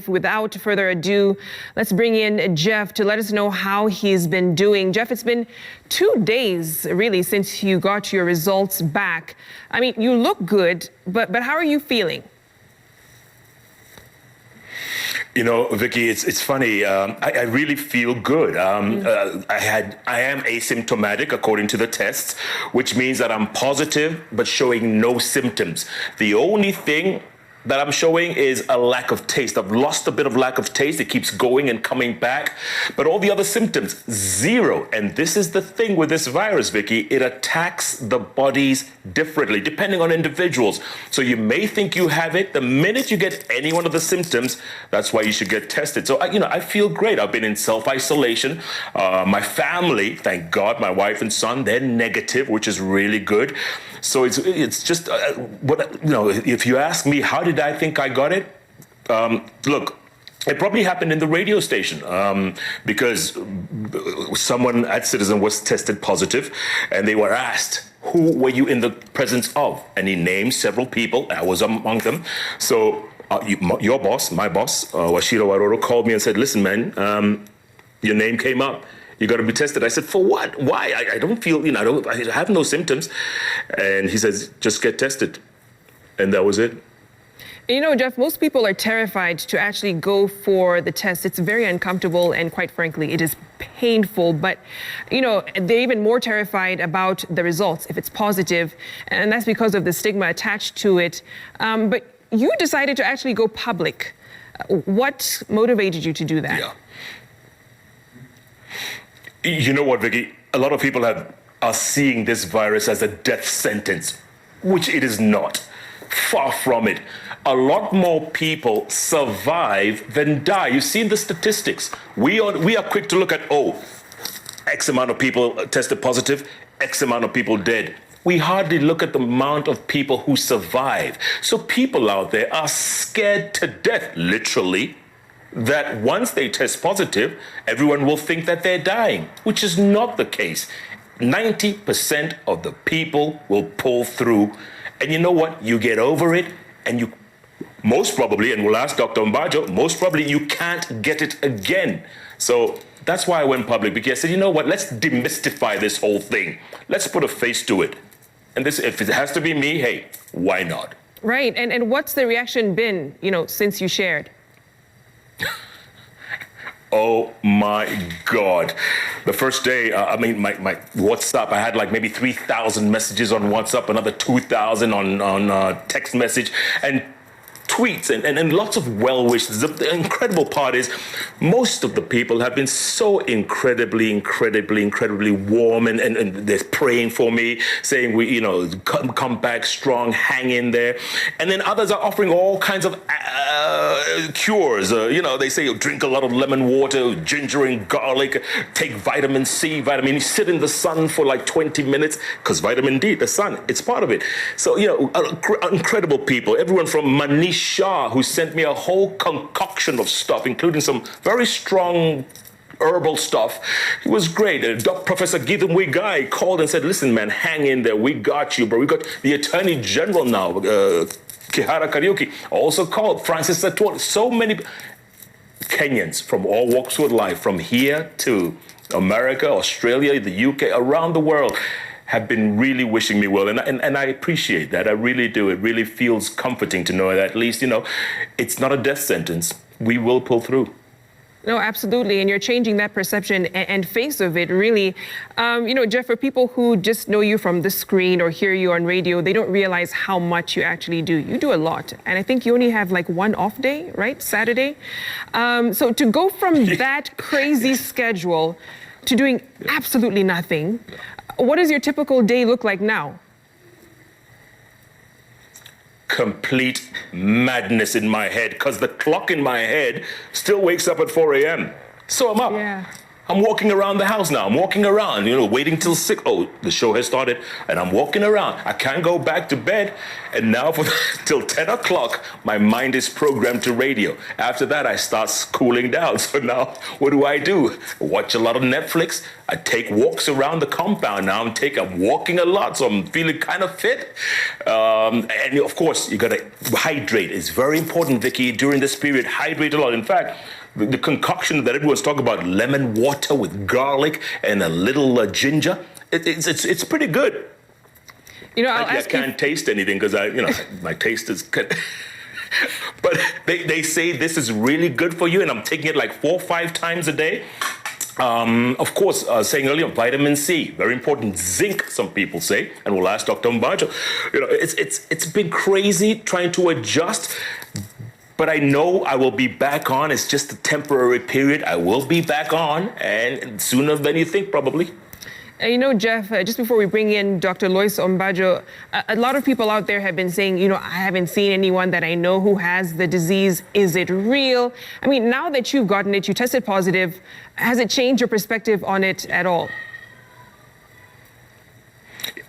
Without further ado, let's bring in Jeff to let us know how he's been doing. Jeff, it's been 2 days, really, since you got your results back. I mean, you look good, but how are you feeling? You know, Vicky, it's funny. I really feel good. I am asymptomatic according to the tests, which means that I'm positive but showing no symptoms. The only thing that I'm showing is a lack of taste. I've lost a bit of lack of taste. It keeps going and coming back. But all the other symptoms, zero. And this is the thing with this virus, Vicky. It attacks the bodies differently, depending on individuals. So you may think you have it. The minute you get any one of the symptoms, that's why you should get tested. So, I feel great. I've been in self-isolation. My family, thank God, my wife and son, they're negative, which is really good. So it's just, if you ask me, how did I think I got it? Look, it probably happened in the radio station because someone at Citizen was tested positive and they were asked, who were you in the presence of? And he named several people. I was among them. So your boss, my boss, Washiro Waroro, called me and said, listen, man, your name came up. You got to be tested. I said, for what? Why? I don't feel, I have no symptoms. And he says, just get tested. And that was it. Jeff, most people are terrified to actually go for the test. It's very uncomfortable and quite frankly, it is painful. But, they're even more terrified about the results if it's positive. And that's because of the stigma attached to it. But you decided to actually go public. What motivated you to do that? Yeah. You know what, Vicky? A lot of people are seeing this virus as a death sentence, which it is not. Far from it. A lot more people survive than die. You've seen the statistics. We are quick to look at, X amount of people tested positive, X amount of people dead. We hardly look at the amount of people who survive. So people out there are scared to death, literally, that once they test positive, everyone will think that they're dying, which is not the case. 90% of the people will pull through. And you know what? You get over it, and you most probably, and we'll ask Dr. Mbajo, most probably you can't get it again. So that's why I went public, because I said, you know what? Let's demystify this whole thing. Let's put a face to it. And this, if it has to be me, hey, why not? Right. And what's the reaction been, since you shared? Oh my God. The first day, my WhatsApp, I had like maybe 3,000 messages on WhatsApp, another 2,000 on text message, and tweets and lots of well wishes. The incredible part is most of the people have been so incredibly warm and they're praying for me, saying come back strong, hang in there. And then others are offering all kinds of cures. They say drink a lot of lemon water, ginger and garlic, take vitamin C, sit in the sun for like 20 minutes, because vitamin D, the sun, it's part of it. So, incredible people, everyone from Manish Shah, who sent me a whole concoction of stuff, including some very strong herbal stuff. It was great. Professor Geetham Wigai called and said, listen, man, hang in there. We got you, bro. We got the Attorney General now, Kihara Kariuki, also called Francis Atwoli. So many Kenyans from all walks of life, from here to America, Australia, the UK, around the world, have been really wishing me well. And I appreciate that. I really do. It really feels comforting to know that at least, it's not a death sentence. We will pull through. No, absolutely. And you're changing that perception and face of it, really. Jeff, for people who just know you from the screen or hear you on radio, they don't realize how much you actually do. You do a lot. And I think you only have like one off day, right? Saturday. So to go from that crazy schedule to doing absolutely nothing, what does your typical day look like now? Complete madness in my head, because the clock in my head still wakes up at 4 a.m. So I'm up. Yeah. I'm walking around the house now. I'm walking around, waiting till 6. Oh, the show has started, and I'm walking around. I can't go back to bed. And now till 10 o'clock, my mind is programmed to radio. After that, I start cooling down. So now what do? Watch a lot of Netflix. I take walks around the compound now. I'm walking a lot, so I'm feeling kind of fit. And of course, you got to hydrate. It's very important, Vicky, during this period. Hydrate a lot. In fact, the concoction that everyone's talking about, lemon water with garlic and a little ginger, it's pretty good. You know, I can't taste anything because my taste is good. But they say this is really good for you, and I'm taking it like 4 or 5 times a day. Of course, saying earlier, vitamin C, very important. Zinc, some people say, and we'll ask Dr. Mbajo. You know, it's been crazy trying to adjust, but I know I will be back on. It's just a temporary period. I will be back on, and sooner than you think, probably. You know, Jeff, just before we bring in Dr. Lois Ombajo, a lot of people out there have been saying, you know, I haven't seen anyone that I know who has the disease. Is it real? I mean, now that you've gotten it, you tested positive, has it changed your perspective on it at all?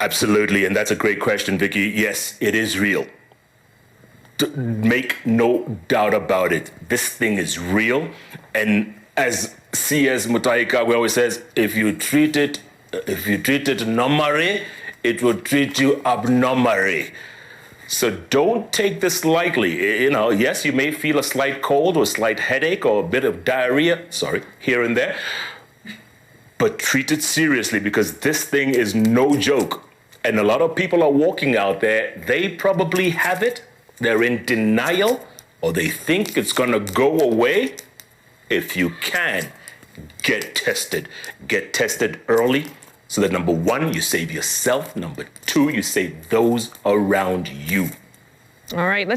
Absolutely, and that's a great question, Vicky. Yes, it is real. Make no doubt about it. This thing is real, and as C.S. Mutai Kagwe always says, if you treat it normally, it will treat you abnormally. So don't take this lightly. You know, yes, you may feel a slight cold or a slight headache or a bit of diarrhea, here and there, but treat it seriously because this thing is no joke. And a lot of people are walking out there, they probably have it, they're in denial, or they think it's gonna go away. If you can, get tested. Get tested early so that number 1, you save yourself. Number 2, you save those around you. All right.